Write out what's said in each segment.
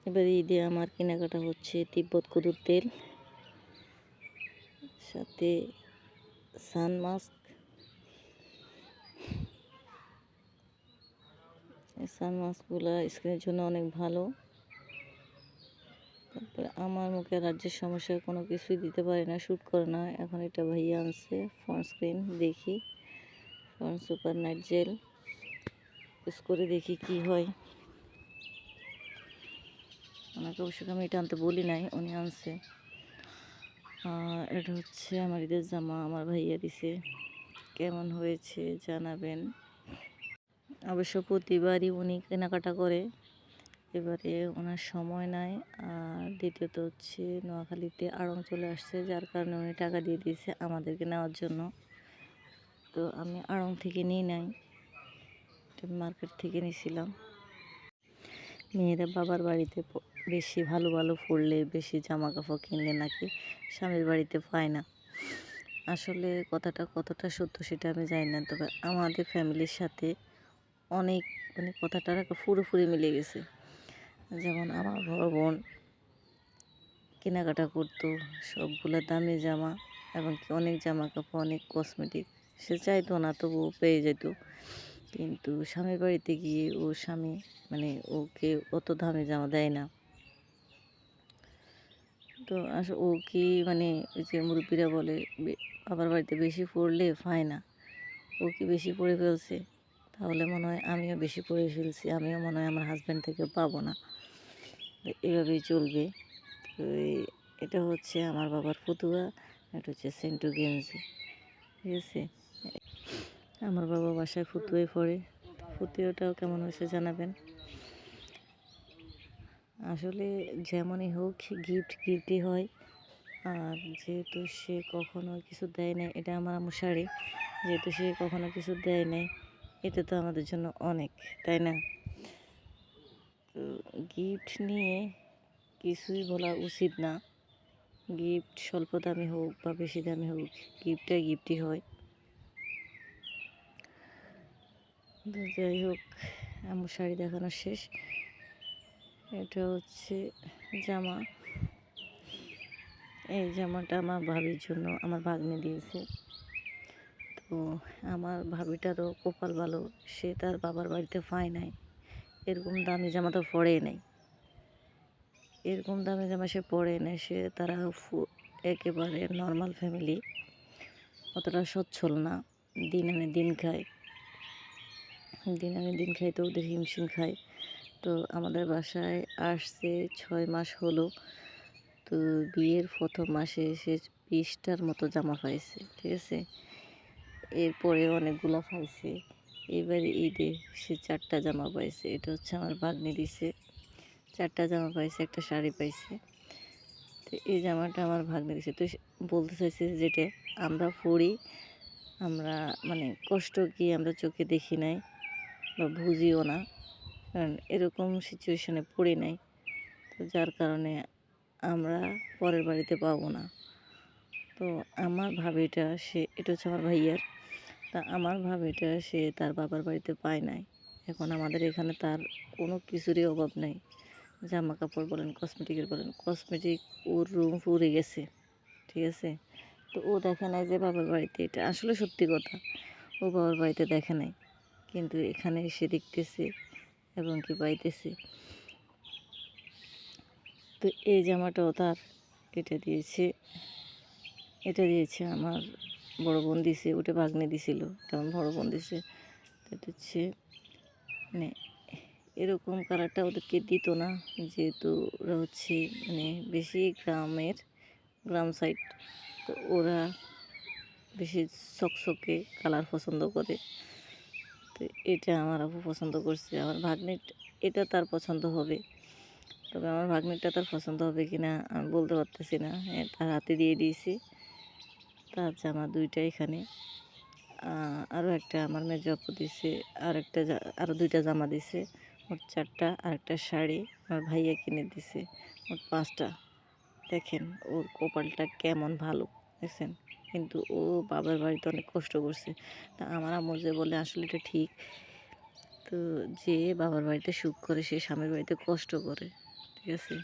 এবার ঈদে আমার কেনাকাটা হচ্ছে তিব্বত কদুর তেল, সাথে সানমাস্ক। এই সানমাস্কগুলো স্কিনের জন্য অনেক ভালো। তারপরে আমার মুখে অ্যালার্জির সমস্যায় কোনো কিছুই দিতে পারি না, শ্যুট করে না। এখন এটা ভাইয়া আনছে সানস্ক্রিন, দেখি ফন সুপার নাইট জেল ইউজ করে দেখি কি হয়। ওনাকে অবশ্য আমি এটা আনতে বলি নাই, উনি আনছে। এটা হচ্ছে আমার ঈদের জামা, আমার ভাইয়া দিছে। কেমন হয়েছে জানাবেন। অবশ্য প্রতিবারই উনি কেনাকাটা করে, এবারে ওনার সময় নাই। আর দ্বিতীয়ত হচ্ছে নোয়াখালীতে আড়ং চলে আসছে, যার কারণে উনি টাকা দিয়ে দিয়েছে আমাদেরকে নেওয়ার জন্য। তো আমি আড়ং থেকে নিই নাই, মার্কেট থেকে নিয়েছিলাম। মেয়েরা বাবার বাড়িতে বেশি ভালো ভালো পড়লে, বেশি জামা কাপড় কিনলে নাকি স্বামীর বাড়িতে পায় না। আসলে কথাটা কতটা সত্য সেটা আমি জানি না, তবে আমাদের ফ্যামিলির সাথে অনেক কথাটা পুরোপুরি মিলে গেছে। যেমন আমার বড় বোন কেনাকাটা করতো সবগুলো দামি জামা, এবং কি অনেক জামা কাপড়, অনেক কসমেটিক। সে চাইতো না, তবুও পেয়ে যেত। কিন্তু স্বামীর বাড়িতে গিয়ে ও স্বামী ওকে অত দামি জামা দেয় না। তো আসলে ও কি ওই যে মুরব্বীরা বলে বাবার বাড়িতে বেশি পড়লে পায় না, ও কি বেশি পড়ে ফেলছে, তাহলে মনে হয় আমিও বেশি পড়ে ফেলছি, আমিও মনে হয় আমার হাজব্যান্ড থেকে পাবো না। এভাবেই চলবে। তো এটা হচ্ছে আমার বাবার ফতুয়া, এটা হচ্ছে সেন্টু গেঞ্জি, ঠিক আছে। আমার বাবা বাসায় ফতুয়াই পড়ে। ফতুয়াটাও কেমন হয়েছে জানাবেন। আসলে যেমনই হোক গিফটই হয়। আর যেহেতু সে কখনো কিছু দেয় নাই, এটা আমার আম্মু শাড়ি, যেহেতু সে কখনো কিছু দেয় নাই, এটা তো আমাদের জন্য অনেক, তাই না? তো গিফট নিয়ে কিছুই বলা উচিত না। গিফট স্বল্প দামি হোক বা বেশি দামি হোক, গিফটই হয়। তো যাই হোক, আম্মু শাড়ি দেখানো শেষ। এটা হচ্ছে জামা। এই জামাটা আমার ভাবির জন্য আমার ভাগ্নে দিয়েছে। তো আমার ভাবিটারও কপাল ভালো, সে তার বাবার বাড়িতে পায় নাই, এরকম দামি জামা তো পরেই নাই। এরকম দামি জামা সে পরে নাই। সে তারা একেবারে নর্মাল ফ্যামিলি, অতটা সচ্ছল না, দিন আনে দিন খায়, তো ওদের হিমশিম খায়। তো আমাদের বাসায় আসছে 6 মাস হলো। তো বিয়ের প্রথম মাসে সে 20টার মতো জামা পাইছে, ঠিক আছে। এরপরে অনেকগুলো পাইছে। এবার ঈদে সে 4টা জামা পাইছে। এটা হচ্ছে আমার ভাগ্নে দিছে। 4টা জামা পাইছে, একটা শাড়ি পাইছে। তো এই জামাটা আমার ভাগ্নে দিছে। তো বলতে চাইছে যেটা আমরা পড়ি, আমরা কষ্ট কি আমরা চোখে দেখি নাই বা বুঝিও না, কারণ এরকম সিচুয়েশনে পড়ি নাই। তো যার কারণে আমরা পরের বাড়িতে পাবো না। তো আমার ভাবিটা এটা হচ্ছে আমার ভাইয়ার। তা আমার ভাবিটা সে তার বাবার বাড়িতে পায় নাই। এখন আমাদের এখানে তার কোনো কিছুরই অভাব নাই। জামা কাপড় বলেন, কসমেটিক ওর রুম পুড়ে গেছে, ঠিক আছে। তো ও দেখে নাই যে বাবার বাড়িতে, এটা আসলে সত্যি কথা, ও বাবার বাড়িতে দেখে নাই, কিন্তু এখানে এসে দেখতেছে এবং কি পাইতেছে। তো এই জামাটাও তার, এটা দিয়েছে আমার বড় বোন দিছে, ওটা ভাগ্নে দিছিল, এটা আমার বড় বোন দিছে। এটা হচ্ছে এরকম কালারটা ওদেরকে দিত না, যেহেতু ওরা হচ্ছে বেশি গ্রাম সাইড, তো ওরা বেশি চকচকে কালার পছন্দ করে। তো এটা আমার আপু পছন্দ করছে, আমার ভাগ্নে এটা তার পছন্দ হবে। তবে আমার ভাগ্নেরটা তার পছন্দ হবে কি না আমি বলতে পারতেছি না। হ্যাঁ, তার হাতে দিয়ে দিয়েছি তার জামা 2টা এখানে। আরও একটা আমার মেজো আপু দিছে, আরও 2টা জামা দিছে, মোট 4টা, আর একটা শাড়ি আমার ভাইয়া কিনে দিছে, মোট 5টা। দেখেন ওর কপালটা কেমন ভালো, দেখছেন। কিন্তু ও বাবার বাড়িতে অনেক কষ্ট করছে। তা আমার আম্মু যে বলে আসলে এটা ঠিক। তো যে বাবার বাড়িতে সুখ করে সে স্বামীর বাড়িতে কষ্ট করে, ঠিক আছে।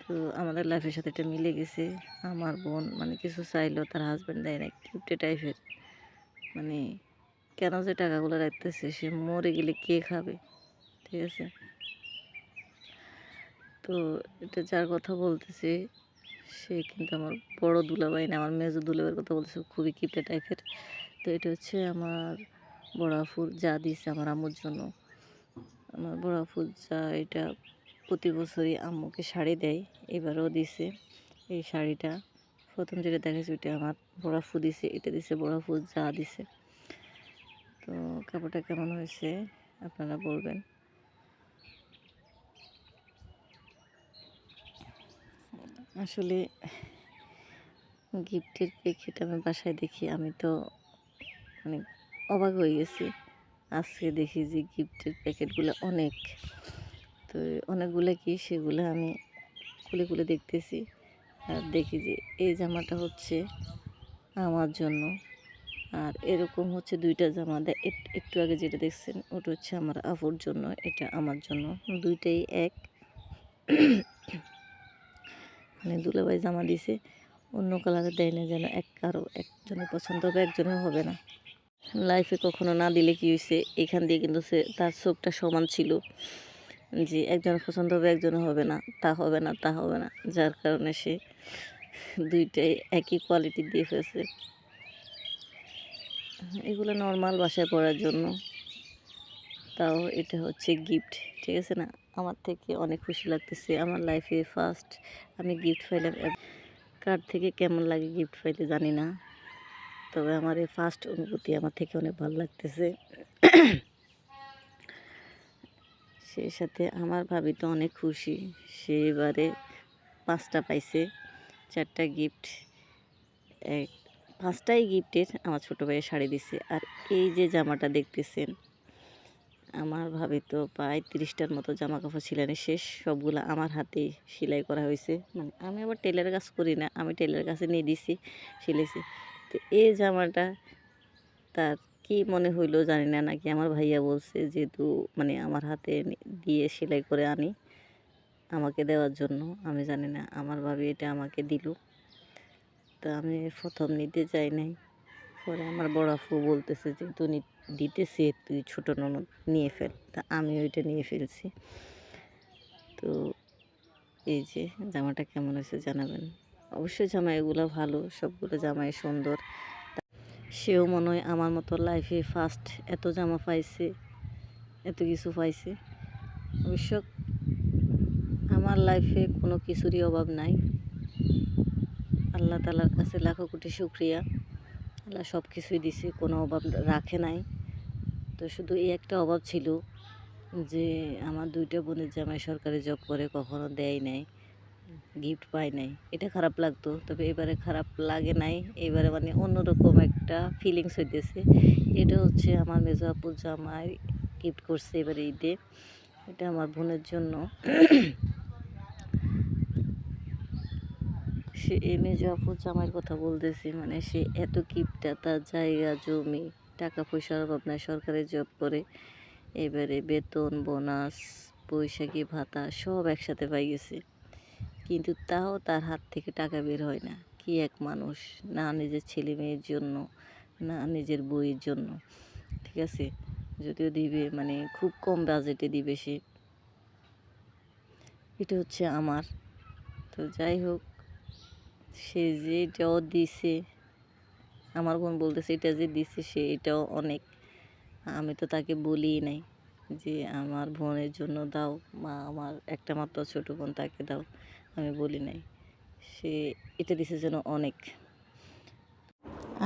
তো আমাদের লাইফের সাথে এটা মিলে গেছে। আমার বোন মানে কিছু চাইলেও তার হাজব্যান্ড দেয় না, কিপটে টাইপের। মানে কেন যে টাকাগুলো রাখতেছে, সে মরে গেলে কে খাবে, ঠিক আছে। তো এটা যার কথা বলতেছে সে কিন্তু আমার বড় দুলাভাই না, আমার মেজো দুলাভাইয়ের কথা বলতেছে, খুবই কিপটে টাইপের। তো এটা হচ্ছে আমার বড় আফুর যা দিয়েছে আমার আম্মুর জন্য। আমার বড় আফুর যা এটা প্রতি বছরই আম্মুকে শাড়ি দেয়, এবারও দিছে এই শাড়িটা। প্রথম যেটা দেখাচ্ছে ওইটা আমার বড় আফু দিছে, এটা দিছে বড় আফু যা দিছে। তো কাপড়টা কেমন হয়েছে আপনারা বলবেন। আসলে গিফটের প্যাকেট আমি বাসায় দেখি, আমি তো মানে অবাক হয়ে গেছি। আজকে দেখি যে গিফটের প্যাকেটগুলো অনেক, তো অনেকগুলো কি সেগুলো আমি খুলে খুলে দেখতেছি। আর দেখি যে এই জামাটা হচ্ছে আমার জন্য, আর এরকম হচ্ছে দুইটা জামা দেয়। একটু আগে যেটা দেখছেন ওটা হচ্ছে আমার আফুর জন্য, এটা আমার জন্য, দুইটাই এক। মানে দুলাভাই জামা দিছে, অন্য কালারে দেয় না, যেন কারো একজনের পছন্দ হবে একজনের হবে না। লাইফে কখনো না দিলে কি হয়েছে, এখান দিয়ে কিন্তু সে তার চোখটা সমান ছিল যে একজনের পছন্দ হবে একজনের হবে না, তা হবে না, তা হবে না, যার কারণে সে দুইটাই একই কোয়ালিটি দিয়ে ফেলছে। এগুলো নর্মাল বাসায় পরার জন্য, তাও এটা হচ্ছে গিফট, ঠিক আছে না। আমার থেকে অনেক খুশি লাগতেছে, আমার লাইফে ফার্স্ট আমি গিফট পাইলাম। কার থেকে কেমন লাগে গিফট পাইলে জানি না, তবে আমার এই ফার্স্ট অনুভূতি আমার থেকে অনেক ভালো লাগতেছে। সেই সাথে আমার ভাবি তো অনেক খুশি, সে এবারে 5টা পাইছে, 4টা গিফট, এক 5টাই গিফটের আমার ছোটো ভাইয়ের শাড়ি দিছে। আর এই যে জামাটা দেখতেছেন, আমার ভাবি তো প্রায় 30টার মতো জামা কাপড় সিলানি শেষ, সবগুলো আমার হাতেই সেলাই করা হয়েছে। মানে আমি আবার টেলার কাজ করি না, আমি টেলার কাছে নিয়ে দিছি, সিলেছি। তো এই জামাটা তার কি মনে হইলো জানি না, নাকি আমার ভাইয়া বলছে যেহেতু মানে আমার হাতে দিয়ে সেলাই করে আনি আমাকে দেওয়ার জন্য, আমি জানি না, আমার ভাবি এটা আমাকে দিল। তা আমি প্রথম নিতে চাই নাই, পরে আমার বড় আপু বলতেছে যে তুই দিতেছে, তুই ছোটো ননদ নিয়ে ফেল, তা আমি ওইটা নিয়ে ফেলছি। তো এই যে জামাটা কেমন হয়েছে জানাবেন অবশ্যই। জামা এগুলো ভালো, সবগুলো জামাই সুন্দর। সেও মনে হয় আমার মতো লাইফে ফার্স্ট এত জামা পাইছে, এত কিছু পাইছে। অবশ্য আমার লাইফে কোনো কিছুরই অভাব নাই, আল্লাহ তাআলার কাছে লাখো কোটি শুকরিয়া। আল্লাহ সব কিছুই দিছে, কোনো অভাব রাখে নাই। তো শুধু এই একটা অভাব ছিল যে আমার 2টা বোনের জামাই সরকারি জব করে, কখনো দেয় নাই, গিফট পায় নাই, এটা খারাপ লাগতো। তবে এবারে খারাপ লাগে নাই, এবারে মানে অন্যরকম একটা ফিলিংস হইতেছে। এটা হচ্ছে আমার মেজো আপুর জামাই গিফট করছে এবারে ঈদে, এটা আমার বোনের জন্য। সে মেজো আপুর জামাইয়ের কথা বলতেছি, মানে সে এত কিপটা, তার জায়গা জমি টাকা পয়সার অভাব নাই, সরকারি জব করে, এবারে বেতন বোনাস বৈশাখী ভাতা সব একসাথে পাই গেছে, কিন্তু তাও তার হাত থেকে টাকা বের হয় না। কি এক মানুষ, না নিজের ছেলে মেয়ের জন্য, না নিজের বইয়ের জন্য, ঠিক আছে। যদিও দিবে মানে খুব কম বাজেটে দিবে সে, এটা হচ্ছে আমার। তো যাই হোক, সে যেটাও দিছে, আমার বোন বলতেছে এটা যে দিছে সে এটাও অনেক। আমি তো তাকে বলি নাই যে আমার বোনের জন্য দাও, মা আমার একটা মাত্র ছোটো বোন তাকে দাও, আমি বলি নাই। সে এটা দিছে যেন অনেক।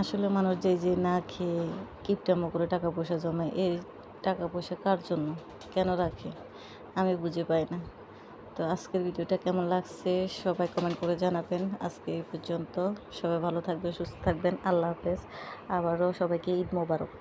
আসলে মানুষ যে না খেয়ে কিপটামো করে টাকা পয়সা জমায়, এই টাকা পয়সা কার জন্য, কেন রাখে, আমি বুঝে পাই না। তো আজকের ভিডিওটা কেমন লাগছে সবাই কমেন্ট করে জানাবেন। আজকে এই পর্যন্ত, সবাই ভালো থাকবেন, সুস্থ থাকবেন, আল্লাহ হাফেজ। আবারও সবাইকে ঈদ মোবারক।